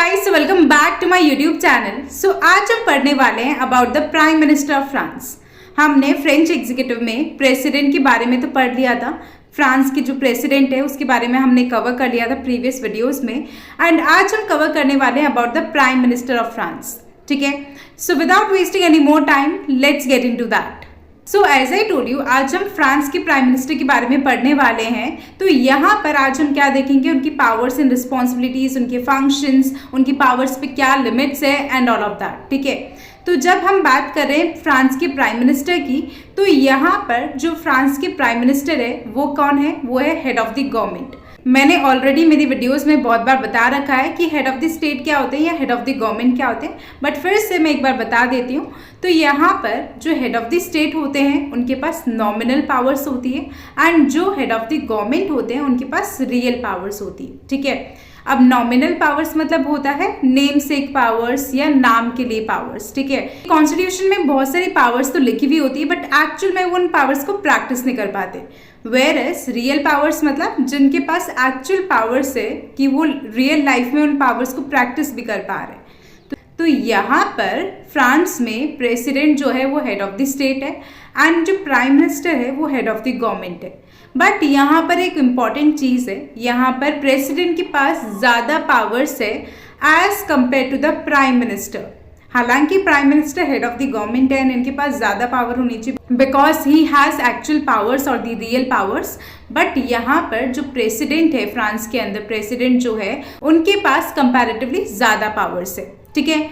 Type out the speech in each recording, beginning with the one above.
Guys, welcome back to my YouTube channel. So आज हम पढ़ने वाले हैं about the prime minister of France. हमने फ्रेंच एग्जीक्यूटिव में प्रेसिडेंट के बारे में तो पढ़ लिया था। फ्रांस की जो प्रेसिडेंट है उसके बारे में हमने कवर कर लिया था प्रीवियस वीडियोस में। एंड आज हम कवर करने वाले हैं about the prime minister of France. ठीक है, so without wasting any more time let's get into that. So as I told you, आज हम फ्रांस के प्राइम मिनिस्टर के बारे में पढ़ने वाले हैं। तो यहाँ पर आज हम क्या देखेंगे, उनकी पावर्स एंड रिस्पॉन्सिबिलिटीज, उनके फंक्शंस, उनकी पावर्स पे क्या लिमिट्स है एंड ऑल ऑफ दैट। ठीक है, तो जब हम बात कर रहे हैं फ्रांस के प्राइम मिनिस्टर की, तो यहाँ पर जो फ्रांस के प्राइम मिनिस्टर है वो कौन है, वो है हेड ऑफ द गवर्नमेंट। मैंने ऑलरेडी मेरी वीडियोस में बहुत बार बता रखा है कि हेड ऑफ द स्टेट क्या होते हैं या हेड ऑफ द गवर्नमेंट क्या होते हैं, बट फिर से मैं एक बार बता देती हूँ। तो यहाँ पर जो हेड ऑफ द स्टेट होते हैं उनके पास नॉमिनल पावर्स होती है, एंड जो हेड ऑफ द गवर्नमेंट होते हैं उनके पास रियल पावर्स होती है। ठीक है, अब नॉमिनल पावर्स मतलब होता है नेम सेक पावर्स या नाम के लिए पावर्स। ठीक है, कॉन्स्टिट्यूशन में बहुत सारी पावर्स तो लिखी हुई होती है, बट एक्चुअल में वो उन पावर्स को प्रैक्टिस नहीं कर पाते। वेयरएस रियल पावर्स मतलब जिनके पास एक्चुअल पावर्स है कि वो रियल लाइफ में उन पावर्स को प्रैक्टिस भी कर पा रहे हैं। तो यहाँ पर फ्रांस में प्रेसिडेंट जो है वो हेड ऑफ द स्टेट है, एंड जो प्राइम मिनिस्टर है वो हेड ऑफ द गवर्नमेंट है। बट यहाँ पर एक इम्पॉर्टेंट चीज़ है, यहाँ पर प्रेसिडेंट के पास ज़्यादा पावर्स है as compared to the prime minister. हालांकि prime minister head of the government है, इनके पास ज़्यादा पावर होनी चाहिए because he has actual powers or the real powers. But यहाँ पर जो प्रेसिडेंट है फ्रांस के अंदर, प्रेसिडेंट जो है उनके पास कंपैरेटिवली ज़्यादा पावर्स है। ठीक है,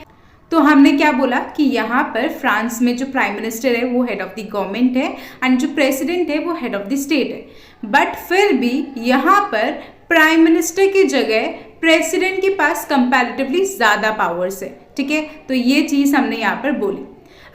तो हमने क्या बोला कि यहाँ पर फ्रांस में जो प्राइम मिनिस्टर है वो हेड ऑफ द गवर्नमेंट है, एंड जो प्रेसिडेंट है वो हेड ऑफ द स्टेट है। बट फिर भी यहाँ पर प्राइम मिनिस्टर की जगह प्रेसिडेंट के पास कंपैरेटिवली ज़्यादा पावर्स है। ठीक है, तो ये चीज़ हमने यहाँ पर बोली।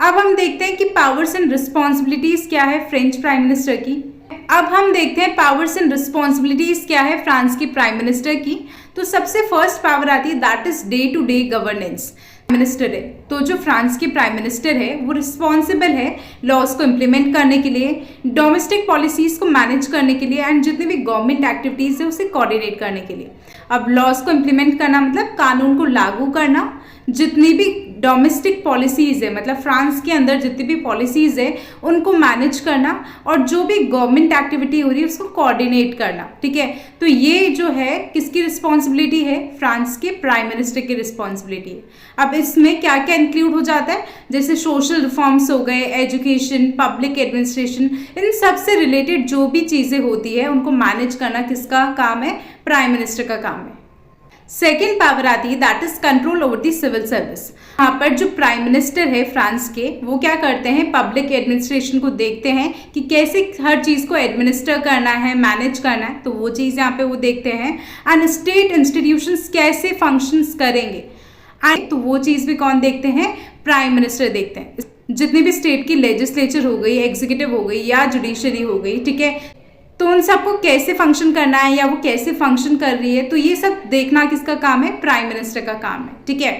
अब हम देखते हैं कि पावर्स एंड रिस्पॉन्सिबिलिटीज़ क्या है फ्रेंच प्राइम मिनिस्टर की। अब हम देखते हैं पावर्स एंड रिस्पॉन्सिबिलिटीज़ क्या है फ्रांस की प्राइम मिनिस्टर की। तो सबसे फर्स्ट पावर आती है that is day to day governance. Minister है, तो जो फ्रांस के प्राइम मिनिस्टर है वो रिस्पॉन्सिबल है लॉज को इम्प्लीमेंट करने के लिए, डोमेस्टिक पॉलिसीज को मैनेज करने के लिए, एंड जितनी भी गवर्नमेंट एक्टिविटीज़ है उसे कोऑर्डिनेट करने के लिए। अब लॉज को इम्प्लीमेंट करना मतलब कानून को लागू करना, जितनी भी डोमेस्टिक पॉलिसीज़ है मतलब फ्रांस के अंदर जितनी भी पॉलिसीज़ है उनको मैनेज करना, और जो भी गवर्नमेंट एक्टिविटी हो रही है उसको कोऑर्डिनेट करना। ठीक है, तो ये जो है किसकी रिस्पॉन्सिबिलिटी है, फ्रांस के प्राइम मिनिस्टर की रिस्पॉन्सिबिलिटी है। अब इसमें क्या क्या इंक्लूड हो जाता है, जैसे सोशल रिफॉर्म्स हो गए, एजुकेशन, पब्लिक एडमिनिस्ट्रेशन, इन सब से रिलेटेड जो भी चीज़ें होती है उनको मैनेज करना किसका काम है, प्राइम मिनिस्टर का काम है। सेकेंड पावर आती है that is control over the civil service. यहाँ पर जो प्राइम मिनिस्टर है फ्रांस के वो क्या करते हैं, पब्लिक एडमिनिस्ट्रेशन को देखते हैं कि कैसे हर चीज़ को एडमिनिस्टर करना है, मैनेज करना है, तो वो चीज़ यहाँ पे वो देखते हैं। एंड स्टेट इंस्टीट्यूशंस कैसे फंक्शंस करेंगे, एंड तो वो चीज़ भी कौन देखते हैं, प्राइम मिनिस्टर देखते हैं। जितनी भी स्टेट की लेजिस्लेचर हो गई, एग्जीक्यूटिव हो गई या जुडिशरी हो गई, ठीक है, तो उन सबको कैसे फंक्शन करना है या वो कैसे फंक्शन कर रही है, तो ये सब देखना किसका काम है, प्राइम मिनिस्टर का काम है। ठीक है,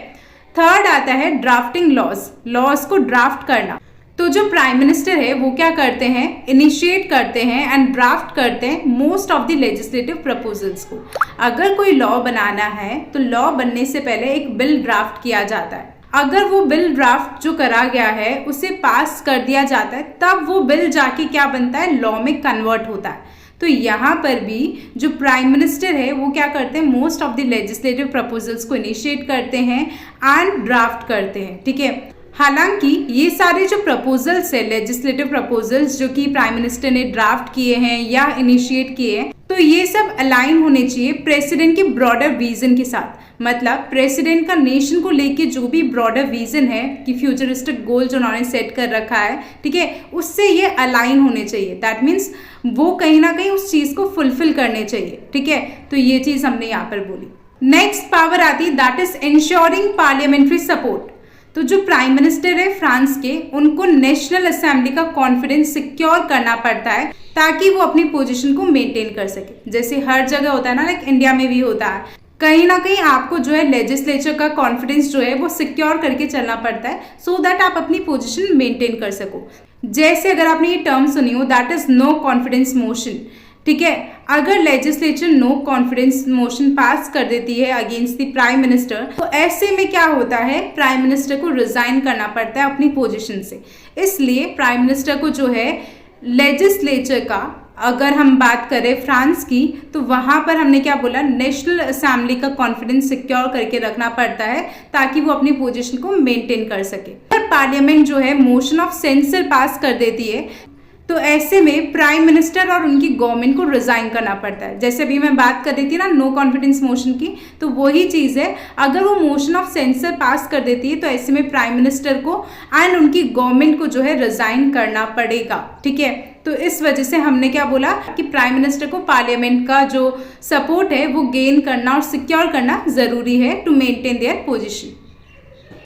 थर्ड आता है ड्राफ्टिंग लॉज को ड्राफ्ट करना। तो जो प्राइम मिनिस्टर है वो क्या करते हैं, इनिशिएट करते हैं एंड ड्राफ्ट करते हैं most of the legislative proposals को। अगर कोई लॉ बनाना है तो लॉ बनने से पहले एक बिल ड्राफ्ट किया जाता है। अगर वो बिल ड्राफ्ट जो करा गया है उसे पास कर दिया जाता है, तब वो बिल जाके क्या बनता है, लॉ में कन्वर्ट होता है। तो यहाँ पर भी जो प्राइम मिनिस्टर है वो क्या करते हैं, most of the legislative proposals को इनिशिएट करते हैं एंड ड्राफ्ट करते हैं। ठीक है, हालांकि ये सारे जो प्रपोजल्स है, लेजिस्लेटिव प्रपोजल्स जो कि प्राइम मिनिस्टर ने ड्राफ्ट किए हैं या इनिशिएट किए हैं, तो ये सब अलाइन होने चाहिए प्रेसिडेंट के ब्रॉडर विजन के साथ। मतलब प्रेसिडेंट का नेशन को लेके जो भी ब्रॉडर विजन है कि फ्यूचरिस्टिक गोल जो उन्होंने सेट कर रखा है, ठीक है, उससे ये अलाइन होने चाहिए। दैट मीन्स वो कहीं ना कहीं उस चीज़ को फुलफिल करने चाहिए। ठीक है, तो ये चीज़ हमने यहाँ पर बोली। नेक्स्ट पावर आती है that is ensuring parliamentary support. तो जो प्राइम मिनिस्टर है फ्रांस के, उनको नेशनल असेंबली का कॉन्फिडेंस सिक्योर करना पड़ता है ताकि वो अपनी पोजीशन को मेंटेन कर सके। जैसे हर जगह होता है ना, लाइक इंडिया में भी होता है, कहीं ना कहीं आपको जो है लेजिस्लेचर का कॉन्फिडेंस जो है वो सिक्योर करके चलना पड़ता है सो दैट आप अपनी पोजीशन मेंटेन कर सको। जैसे अगर आपने ये टर्म सुनी हो that is no confidence motion, ठीक है। अगर legislature no confidence motion pass कर देती है अगेंस्ट द प्राइम मिनिस्टर, तो ऐसे में क्या होता है, प्राइम मिनिस्टर को रिजाइन करना पड़ता है अपनी पोजीशन से। इसलिए प्राइम मिनिस्टर को जो है लेजिस्लेचर का, अगर हम बात करें फ्रांस की, तो वहां पर हमने क्या बोला, नेशनल असेंबली का कॉन्फिडेंस सिक्योर करके रखना पड़ता है ताकि वो अपनी पोजीशन को मेंटेन कर सके। अगर पार्लियामेंट जो है मोशन ऑफ सेंसर पास कर देती है, तो ऐसे में प्राइम मिनिस्टर और उनकी गवर्नमेंट को रिजाइन करना पड़ता है। जैसे अभी मैं बात कर रही थी ना नो कॉन्फिडेंस मोशन की, तो वही चीज़ है। अगर वो मोशन ऑफ सेंसर पास कर देती है तो ऐसे में प्राइम मिनिस्टर को एंड उनकी गवर्नमेंट को जो है रिजाइन करना पड़ेगा। ठीक है, तो इस वजह से हमने क्या बोला कि प्राइम मिनिस्टर को पार्लियामेंट का जो सपोर्ट है वो गेन करना और सिक्योर करना जरूरी है to maintain their position.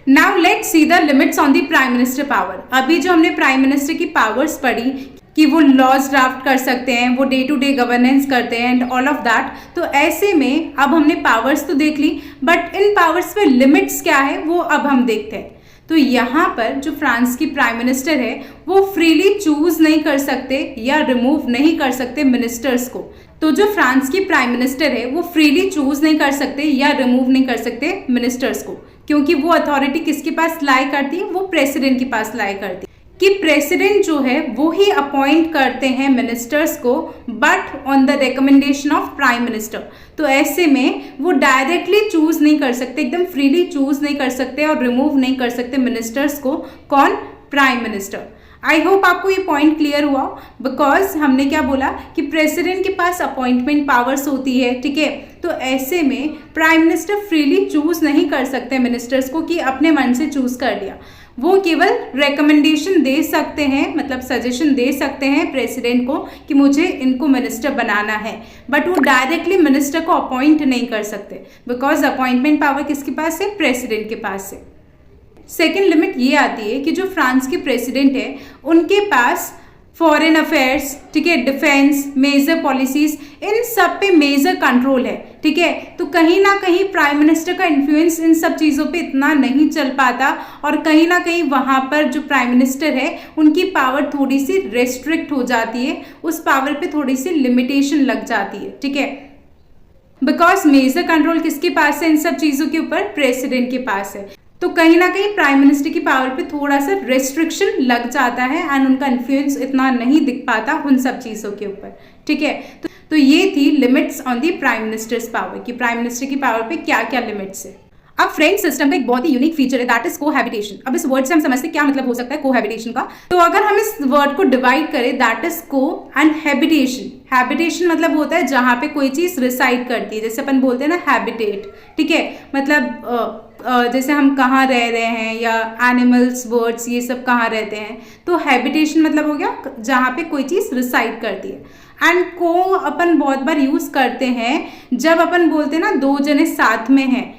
Now let's see the limits on the prime minister power. अभी जो हमने प्राइम मिनिस्टर की पावर्स पढ़ी कि वो लॉज ड्राफ्ट कर सकते हैं, वो डे टू डे गवर्नेंस करते हैं एंड ऑल ऑफ दैट, तो ऐसे में अब हमने पावर्स तो देख ली, बट इन पावर्स में लिमिट्स क्या है वो अब हम देखते हैं। तो यहाँ पर जो फ्रांस की प्राइम मिनिस्टर है वो फ्रीली चूज नहीं कर सकते या रिमूव नहीं कर सकते मिनिस्टर्स को। तो जो फ्रांस की प्राइम मिनिस्टर है वो फ्रीली चूज नहीं कर सकते या रिमूव नहीं कर सकते मिनिस्टर्स को, क्योंकि वो अथॉरिटी किसके पास लाई करती है, वो प्रेसिडेंट के पास लाई करती है कि प्रेसिडेंट जो है वो ही अपॉइंट करते हैं मिनिस्टर्स को, but on the recommendation of prime minister. तो ऐसे में वो डायरेक्टली चूज नहीं कर सकते, एकदम फ्रीली चूज नहीं कर सकते और रिमूव नहीं कर सकते मिनिस्टर्स को। कौन? Prime minister. आई होप आपको ये पॉइंट क्लियर हुआ, बिकॉज हमने क्या बोला कि प्रेसिडेंट के पास अपॉइंटमेंट पावर्स होती है। ठीक है, तो ऐसे में प्राइम मिनिस्टर फ्रीली चूज नहीं कर सकते मिनिस्टर्स को कि अपने मन से चूज कर लिया। वो केवल रिकमेंडेशन दे सकते हैं, मतलब सजेशन दे सकते हैं प्रेसिडेंट को कि मुझे इनको मिनिस्टर बनाना है, बट वो डायरेक्टली मिनिस्टर को अपॉइंट नहीं कर सकते, बिकॉज अपॉइंटमेंट पावर किसके पास है? प्रेसिडेंट के पास है। सेकेंड लिमिट ये आती है कि जो फ्रांस के प्रेसिडेंट है उनके पास फॉरेन अफेयर्स, ठीक है, डिफेंस, मेजर पॉलिसीज, इन सब पे मेजर कंट्रोल है। ठीक है, तो कहीं ना कहीं प्राइम मिनिस्टर का इन्फ्लुएंस इन सब चीज़ों पे इतना नहीं चल पाता, और कहीं ना कहीं वहाँ पर जो प्राइम मिनिस्टर है उनकी पावर थोड़ी सी रेस्ट्रिक्ट हो जाती है, उस पावर पे थोड़ी सी लिमिटेशन लग जाती है। ठीक है, बिकॉज मेजर कंट्रोल किसके पास है इन सब चीज़ों के ऊपर? प्रेसिडेंट के पास है। तो कहीं ना कहीं प्राइम मिनिस्टर की पावर पे थोड़ा सा रेस्ट्रिक्शन लग जाता है एंड उनका इन्फ्लुएंस इतना नहीं दिख पाता उन सब चीज़ों के ऊपर। ठीक है, तो ये थी limits on the prime ministers power, कि प्राइम मिनिस्टर की पावर पे क्या क्या लिमिट्स है। अब फ्रेंच सिस्टम का एक बहुत ही यूनिक फीचर है, दैट इज कोहैबिटेशन। अब इस वर्ड से हम समझते हैं क्या मतलब हो सकता है कोहैबिटेशन का। तो अगर हम इस वर्ड को डिवाइड करें, दैट इज को एंड हैबिटेशन। हैबिटेशन मतलब होता है जहाँ पे कोई चीज रिसाइड करती है, जैसे अपन बोलते हैं ना हैबिटेट। ठीक है, मतलब जैसे हम कहाँ रह रहे हैं, या एनिमल्स, बर्ड्स, ये सब कहाँ रहते हैं। तो हैबिटेशन मतलब हो गया जहाँ पे कोई चीज रिसाइड करती है। एंड को अपन बहुत बार यूज करते हैं जब अपन बोलते हैं ना दो जने साथ में हैं,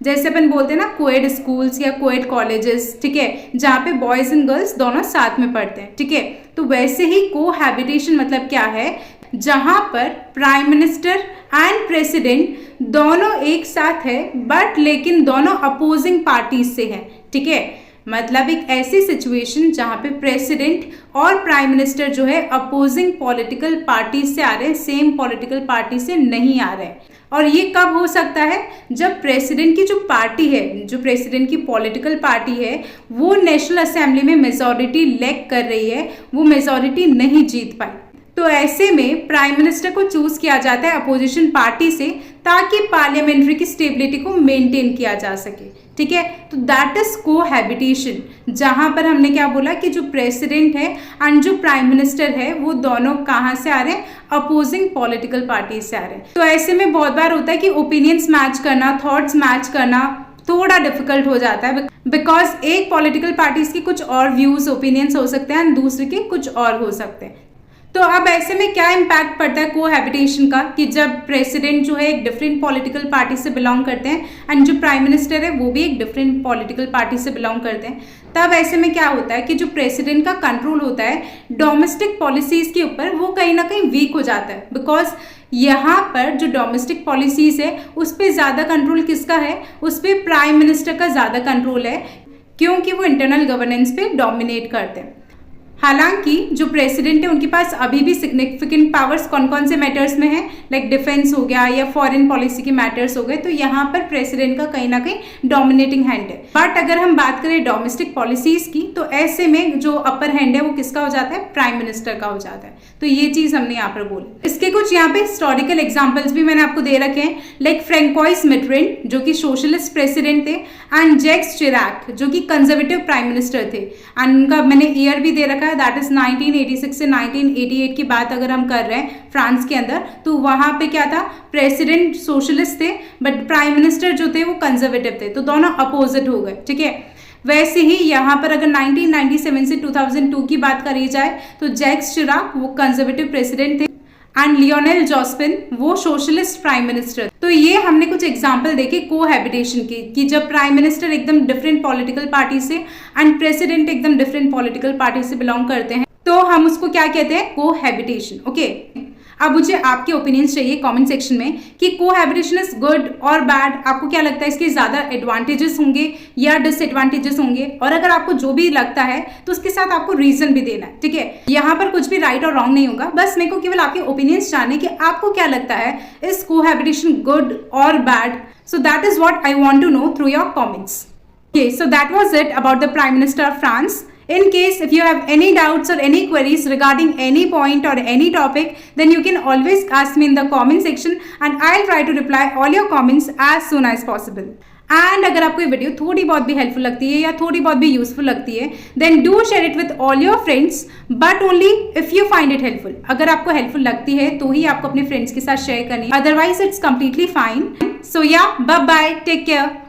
जैसे अपन बोलते हैं ना कोएड स्कूल्स या कोएड कॉलेजेस, ठीक है, जहाँ पे बॉयज एंड गर्ल्स दोनों साथ में पढ़ते हैं। ठीक है, तो वैसे ही कोहैबिटेशन मतलब क्या है? जहाँ पर प्राइम मिनिस्टर एंड प्रेसिडेंट दोनों एक साथ है, बट लेकिन दोनों अपोजिंग पार्टीज से हैं। ठीक है, मतलब एक ऐसी सिचुएशन जहाँ पे प्रेसिडेंट और प्राइम मिनिस्टर जो है अपोजिंग पॉलिटिकल पार्टी से आ रहे हैं, सेम पॉलिटिकल पार्टी से नहीं आ रहे हैं। और ये कब हो सकता है? जब प्रेसिडेंट की जो पार्टी है, जो प्रेसिडेंट की पॉलिटिकल पार्टी है, वो नेशनल असेंबली में मेजॉरिटी लैक कर रही है, वो मेजॉरिटी नहीं जीत पाई। तो ऐसे में प्राइम मिनिस्टर को चूज किया जाता है अपोजिशन पार्टी से, ताकि पार्लियामेंट्री की स्टेबिलिटी को मेंटेन किया जा सके। ठीक है, तो दैट इज कोहैबिटेशन, जहां पर हमने क्या बोला कि जो प्रेसिडेंट है एंड जो प्राइम मिनिस्टर है वो दोनों कहां से आ रहे हैं? अपोजिंग पॉलिटिकल पार्टी से आ रहे हैं। तो ऐसे में बहुत बार होता है कि ओपिनियंस मैच करना, थॉट्स मैच करना थोड़ा डिफिकल्ट हो जाता है, बिकॉज एक पॉलिटिकल पार्टीज के कुछ और व्यूज, ओपिनियंस हो सकते हैं एंड दूसरे के कुछ और हो सकते हैं। तो अब ऐसे में क्या इम्पैक्ट पड़ता है कोहैबिटेशन का, कि जब प्रेसिडेंट जो है एक डिफरेंट पॉलिटिकल पार्टी से बिलोंग करते हैं एंड जो प्राइम मिनिस्टर है वो भी एक डिफरेंट पॉलिटिकल पार्टी से बिलोंग करते हैं, तब ऐसे में क्या होता है कि जो प्रेसिडेंट का कंट्रोल होता है डोमेस्टिक पॉलिसीज के ऊपर, वो कहीं ना कहीं वीक हो जाता है। बिकॉज यहाँ पर जो डोमेस्टिक पॉलिसीज है उस पर ज़्यादा कंट्रोल किसका है? उस पर प्राइम मिनिस्टर का ज़्यादा कंट्रोल है, क्योंकि वो इंटरनल गवर्नेंस पे डोमिनेट करते हैं। हालांकि जो प्रेसिडेंट है उनके पास अभी भी सिग्निफिकेंट पावर्स कौन कौन से मैटर्स में है, लाइक डिफेंस हो गया या फॉरेन पॉलिसी के मैटर्स हो गए, तो यहाँ पर प्रेसिडेंट का कहीं ना कहीं डोमिनेटिंग हैंड है। बट अगर हम बात करें डोमेस्टिक पॉलिसीज की, तो ऐसे में जो अपर हैंड है वो किसका हो जाता है, प्राइम मिनिस्टर का हो जाता है। तो ये चीज हमने यहाँ पर बोली। इसके कुछ यहाँ पे हिस्टोरिकल एग्जाम्पल्स भी मैंने आपको दे रखे हैं, लाइक फ्रेंकोइस मिटरेंड जो कि सोशलिस्ट प्रेसिडेंट थे, एंड जैक्स चिराक जो कि कंजर्वेटिव प्राइम मिनिस्टर थे, एंड उनका मैंने ईयर भी दे रखा है, दैट इज 1986 से 1988 की बात अगर हम कर रहे हैं फ्रांस के अंदर, तो वहां पे क्या था, प्रेसिडेंट सोशलिस्ट थे बट प्राइम मिनिस्टर जो थे वो कंजर्वेटिव थे, तो दोनों अपोजिट हो गए, ठीक है। वैसे ही यहाँ पर अगर 1997 से 2002 की बात करी जाए तो जैक्स चिराक वो कंजर्वेटिव प्रेसिडेंट थे एंड लियोनेल जॉस्पिन वो सोशलिस्ट प्राइम मिनिस्टर। तो ये हमने कुछ एग्जांपल देखे कोहैबिटेशन की, कि जब प्राइम मिनिस्टर एकदम डिफरेंट पॉलिटिकल पार्टी से एंड प्रेसिडेंट एकदम डिफरेंट पॉलिटिकल पार्टी से बिलोंग करते हैं, तो हम उसको क्या कहते हैं, कोहैबिटेशन। ओके, अब मुझे आपके ओपिनियंस चाहिए कमेंट सेक्शन में कि कोहैबिटेशन इज गुड और बैड। आपको क्या लगता है, इसके ज्यादा एडवांटेजेस होंगे या डिसएडवांटेजेस होंगे, और अगर आपको जो भी लगता है तो उसके साथ आपको रीजन भी देना है, ठीक है। यहाँ पर कुछ भी राइट और रॉन्ग नहीं होगा, बस मेरे को केवल आपके ओपिनियंस जानने कि आपको क्या लगता है, इज कोहैबिटेशन गुड और bad. So that is what I want to know through your comments. Okay, so that was it about the Prime Minister of France. In case if you have any doubts or any queries regarding any point or any topic, then you can always ask me in the comment section and I'll try to reply all your comments as soon as possible. And अगर आपको ये video थोड़ी बहुत भी helpful लगती है या थोड़ी बहुत भी यूजफुल लगती है, then do share it with all your friends, but only if you find it helpful. अगर आपको हेल्पफुल लगती है तो ही आपको अपने फ्रेंड्स के साथ शेयर करनी है, अदरवाइज इट्स कंप्लीटली फाइन। सो या बाय बाय, टेक केयर।